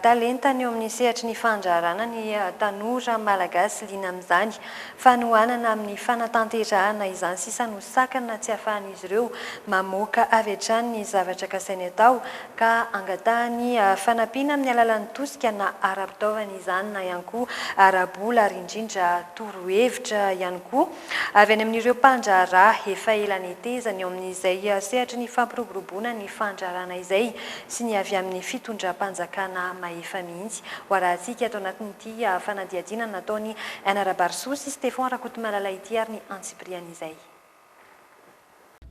talentany eo amin'ny sehatry ny fandraharana ny tanora malagasy liana amin'izany fanohanana amin'ny fanatanterahana izany sisa no sakana tsy ahafahan'izy ireo mamoaka avy hatrany ny zavatra kasainy atao ka angatahany fanampiana amin'ny alalan'ny tosika na ara-pitaovana izany na ihany koa ara-bola ary indrindra torohevitra ihany koa avy any amin'ireo mpandraharaha efa ela netezany eo amin'izay sehatra ny fampiroboroboana ny fandraharana izay sy ny avy amin'ny fitondram-panjakana maefa mihitsy ho arahantsika ato anatin'ity fanadihadiana nataony Anarabarso sy Stefan Rakotomalala ity ary ny Antsipriana izay.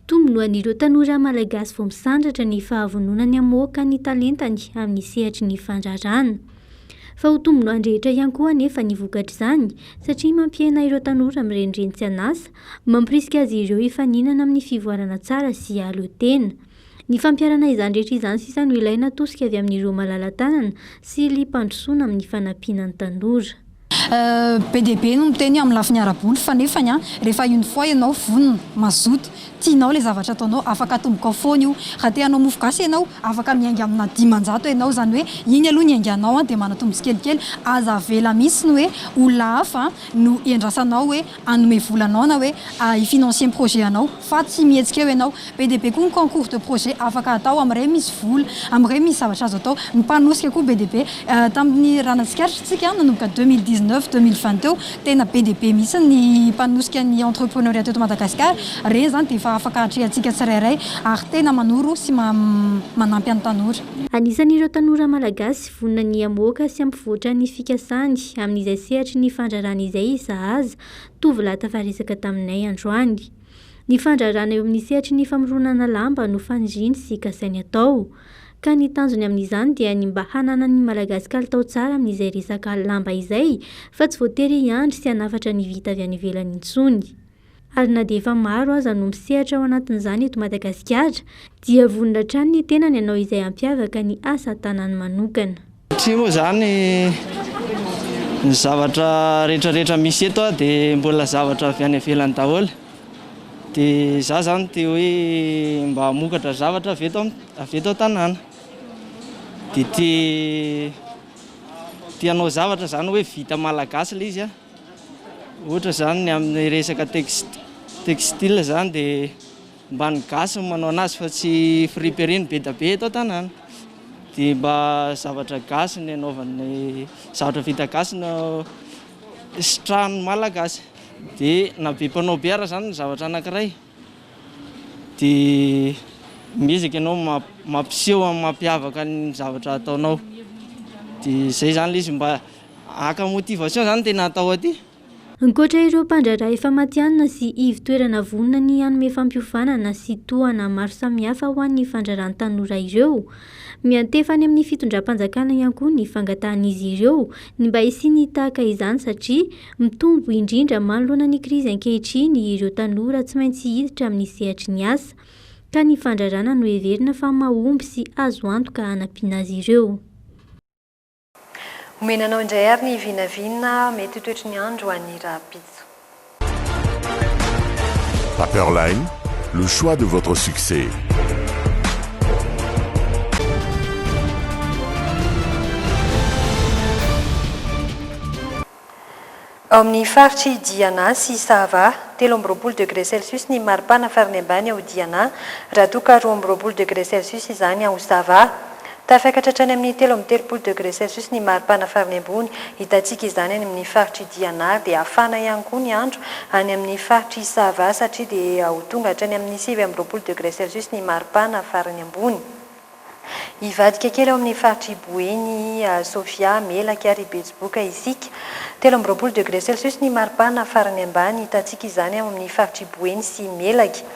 Tombono an'ireo tanora malagasy vao misandratra ny fahavononany hamoaka ny talentany amin'ny sehatry ny fandraharana. Fa ho tombono andrehitra ihany koa anefa ny vokatra izany satria mampiena ireo tanora mirendreny tsy anasa, mampirisika azy ireo hifaninana amin'ny fivoarana tsara sy aloha-tena. Ny fampiarana izany rehetra izany sisa no ilaina tosika avy amin'ireo malala-tanana sy liam-pandrosoana amin'ny fanampiana ny tanora. PDB no miteny amin'ny lafiny ara-boly fa nefany rehefa une fois ianao vonona mazoto tianao le zavatra ataonao afaka atomboka foana io raha te hanao mofo gasy ianao afaka miainga amina 10 ianao zany hoe iny aloha ny ainganao dia manatombo tsikelikely aza avela mihitsy ny hoe olona hafa no endrasanao hoe anome volanao na hoe ifinancie projet anao fa tsy mihetsika eo ianao. PDB koa ny concours de projet afaka atao amin'irey misy vola amin'irey misy zavatra azo atao ny mpanosika koa PDB tamin'ny ranatsikaritritsika nanomboka 2019-2020 teo tena PDB mihitsy ny mpanosika ny entrepreneuriat teto Madagasikara reny zany dia efa afaka hatrehantsika tsirairay ary tena manoro sy manampy any tanora. Anisan'ireo tanora malagasy vonona ny hamoaka sy ampivoatra ny fikasany amin'izay sehatry ny fandraharana izay Zahaza tovolahy tafaresaka taminay androany. Ny fandraharana eo amin'ny sehatry ny famoronana lamba no faniriany sy kasainy atao. Ka ny tanjony amin'izany dia ny mba hananany malagasy kalitao tsara amin'izay resaka lamba izay fa tsy voatery hiandry sy hanafatra ny vita avy any ivelany intsony. Ary na dia efa maro aza no misehatra ao anatin'izany eto Madagasikara dia vonona hatrany ny tena ny anao izay ampiavaka ny asa tanany manokana. Tsy moa zany ny zavatra rehetrarehetra misy eto dia mbola zavatra avy any ivelany daholo. Dia za zany te hoe mba hamokatra zavatra avy eto tanàna. Dia tianao zavatra zany hoe vita malagasy le izy ohatra zany ny amin'ny resaka textile zany dia mba ny gasy manao anazy fa tsy friperie be da be eto tanàna. Dia mba zavatra gasy ny anaovan'ny zavatra vita gasy no sitrahany malagasy. Dia na be mpanao biara zany ny zavatra anankiray dia mizaka ianao mampiseho amin'ny mampiavaka ny zavatra ataonao. Dia izay zany izy mba haka motivation zany tena atao aty. Ankoatra ireo mpandraharaha efa matianina sy ivotoerana vonona ny hanome fampiofanana sy tohana maro samihafa ho an'ny fandraharany tanora ireo. Miantefany amin'ny fitondram-panjakana ihany koa ny fangatahan'izy ireo ny mba hisiany tahaka izany satria mitombo indrindra manoloana ny krizy ankehitriny ireo tanora tsy maintsy hiditra amin'ny sehatry ny asa ka ny fandraharana no heverina fa mahomby sy azo antoka hanampiana azy ireo. Omenanao indray ary ny vinavina mety toetry ny andro any Rapitso. Paperline, le choix de votre succès. Ao amin'ny faritry Diana sy Sava, 13 degré Celsius ny maripana farany ambany ao Diana, raha toa ka 12 degré Celsius izany ao Sava. tafakatra hatrany amin'ny 3 degré celsius ny maripana farany ambony hitantsika izany any amin'ny faritry Diana dia afana ihany koa ny andro any amin'ny faritry Sava satria dia ho tonga hatrany amin'ny 7 degré celsius ny maripana farany ambony. Ivadika kely ao amin'ny faritry Boeny, Sofia, Melaka ary Betsiboka isika 13 degré celsius ny maripana farany ambany hitantsika izany amin'ny faritry Boeny sy Melaka.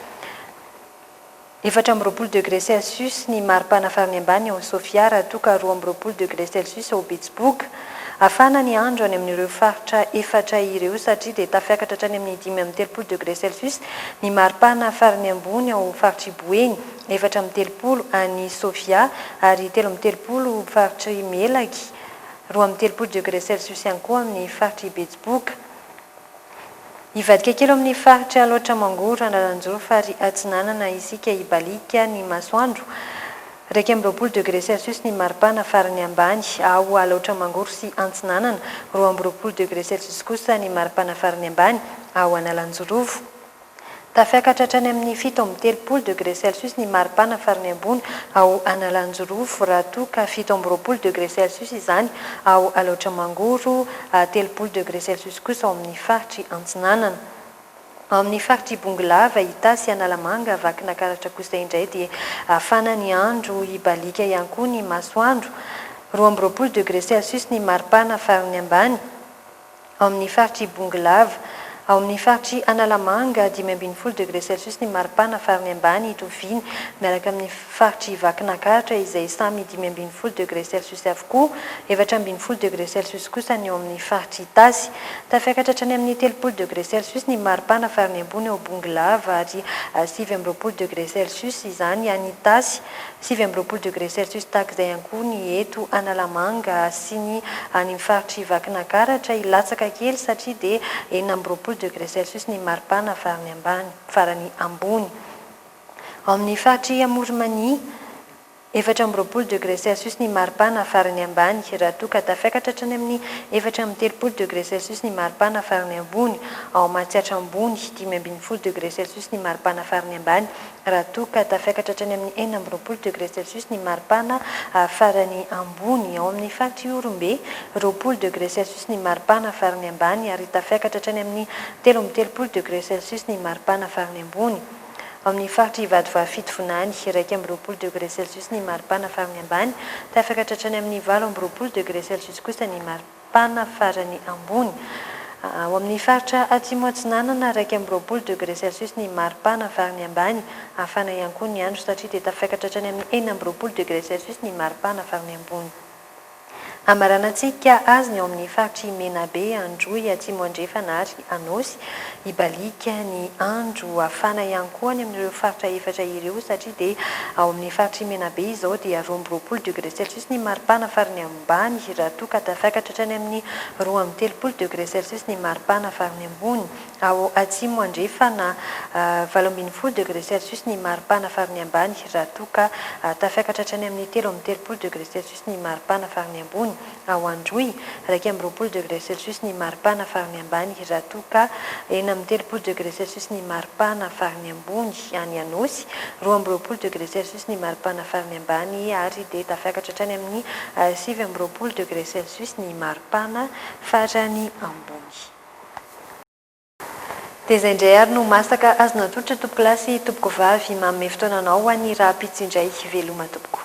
14 degré celsius ny maripana farany ambany ao Sofia raha toka 12 degré celsius ao Betsiboka. Afana ny andro any amin'ireo faritra efatra ireo satria dia tafiakatra hatrany amin'ny 5 degré celsius ny maripana farany ambony ao faritry Boeny, 4 any Sofia ary 13 faritry Melaka, 12 degré celsius ihany koa amin'ny faritry Betsiboka. Ivadika kely amin'ny faritra Alaotra Mangoro, Analanjoro ary Atsinanana isika Ibalika ny masoandro 12 degré celsius ny maripana farany ambany ao Alaotra Mangoro sy Antsinanana, 12 degré celsius kosa ny maripana farany ambany ao Analanjorovo. Tafiakatra hatrany amin'ny 17 degré celsius ny maripana farany ambony ao Analanjorovo raha toka 17 degré celsius izany ao Alaotra Mangoro, 30 degré celsius kosa ao amin'ny faritry Antsinanana. Ao amin'ny faritry Bongolava, Itasy, Analamanga, Vakinakaratra kosa indray dia afana ny andro Ibalika ihany koa ny masoandro 12 degré celsius ny maripana farany ambany ao amin'ny faritry Bongolava. Ao amin'ny faritry Analamanga 15 degré celsius ny maripana farany ambany itoviny miaraka amin'ny faritry Vakinakaratra izay samy 15 degré celsius avokoa, 14 degré celsius kosa ny ao amin'ny faritry Itasy. Tafiakatra hatrany amin'ny 30 degré celsius ny maripana farany ambony ao Bongolava ary 17 degré celsius izany any Itasy, 17 degré celsius tahak'izay ihany koa ny eto Analamanga sy ny any faritry Vakinakaratra ilatsaka kely satria dia 40 degré celsius ny maripana farany ambony. Ao amin'ny faritry Amorimani 14 degré celsius ny maripana farany ambany raha toka tafiakatra hatrany amin'ny 30 degré celsius ny maripana farany ambony. Ao Matsiatra ambony 15 degré celsius ny maripana farany ambany raha toka tafiakatra hatrany amin'ny 14 degré celsius ny maripana farany ambony. Ao amin'ny faritry Orombe 20 degré celsius ny maripana farany ambany ary tafiakatra hatrany amin'ny 13 degré celsius ny maripana farany ambony. Amin'ny faritry Ivadova-Fitovonany 20 degré celsius ny maripana farany ambany tafiakatra hatrany amin'ny 20 degré celsius kosa ny maripana farany ambony. Ao amin'ny faritra Atsimo Atsinanana 20 degré celsius ny maripana farany ambany afana ihany koa ny andro satria dia tafiakatra hatrany amin'ny 14 degré celsius ny maripana farany ambony. Amaranantsika azy ny ao amin'ny faritry Menabe, Androy, Atsimo Andrefana ary Anosy, Ibalika ny andro afana ihany koa any amin'ireo faritra efatra ireo satria dia ao amin'ny faritry Menabe izao dia 20 degré celsius ny maripana farany ambany raha toka tafiakatra hatrany amin'ny 12 degré celsius ny maripana farany ambony. Ao Atsimo Andrefana 17 degré celsius ny maripana farany ambany raha toka tafiakatra hatrany amin'ny 13 degré celsius ny maripana farany ambony. Ao Androy 12 degré celsius ny maripana farany ambany raha toka 30 degré celsius ny maripana farany ambony. Any Anosy 12 degré celsius ny maripana farany ambany ary dia tafiakatra hatrany amin'ny 17 degré celsius ny maripana farany ambony. Dia izay indray ary no masaka azona totra tompoko lasy tompoko vavy manome fotoananao ho an'ny raha pitsindray veloma tompoko.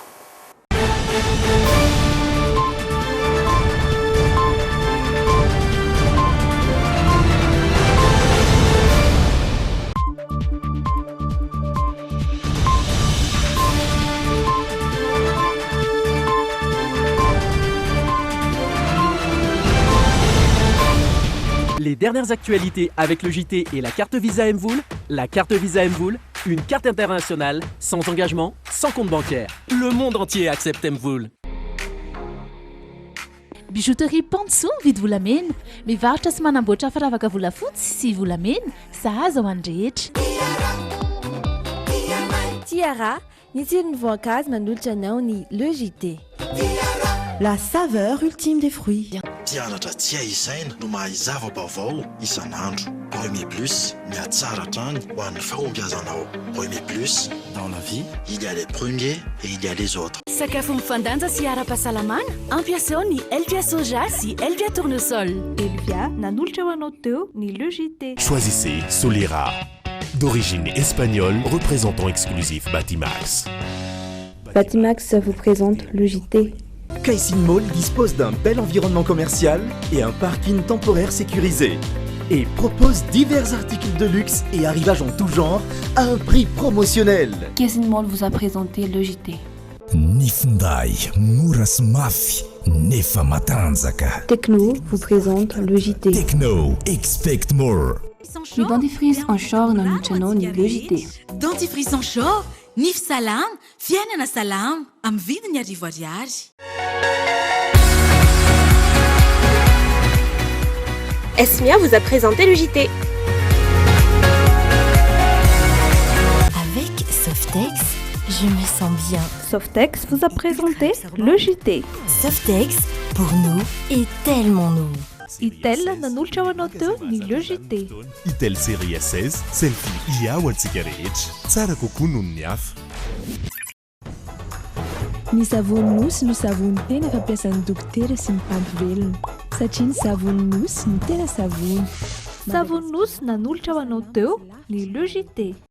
Les dernières actualités avec le JT et la carte Visa Mvoul. La carte Visa Mvoul, une carte internationale, sans engagement, sans compte bancaire. Le monde entier accepte Mvoul. Bijouterie Pantso vidy volamena. Mivarotra sy manamboatra firavaka volafotsy sy volamena. Zaza ho an'ny rehetra. Tiara, ny tsiron'ny voankazo manolotra anao ny Le JT. la saveur ultime des fruits. Tianatra tsy aisaina no mahay zava-baovao isan'andro. Premier Plus, miatsara trany ho an'ny fahombiazanao. Premier Plus, dans la vie, il y a les premiers et il y a les autres. Sakafo mifandanja sy ara-pahasalamana, ampiasao ny Elvia soja sy Elvia tournesol. Elvia nanolotra ho anao teo ny Logité. Choisissez Solera, d'origine espagnole, représentant exclusif Batimax. Batimax vous présente le JT. Caixin Mall dispose d'un bel environnement commercial et un parking temporaire sécurisé. Et propose divers articles de luxe et arrivages en tout genre à un prix promotionnel. Caixin Mall vous a présenté le JT. Nifndai, Muras Mafi, Nefa Matanzaka. Techno vous présente le JT. Techno, expect more. Le dentifrice en shore dans le channel ni le JT. Dentifrice en shore, Nif Salam, fianana salam, am vidiny arivo ariary. Esmia vous a présenté le JT. Avec Softex, je me sens bien. Softex vous a présenté le JT. Softex, pour nous, est tellement nous. Itel nanolotra ho anao teo ny le JT. Itel série 16, selfie ia ho antsika rehetra. Tsara kokoa noho ny hafa. Ny savony nosy no savony tena fampiasan'ny dokotera sy ny mpampivelona satria ny savony nosy no tena savony. Savony nosy nanolotra ho anao teo ny le JT.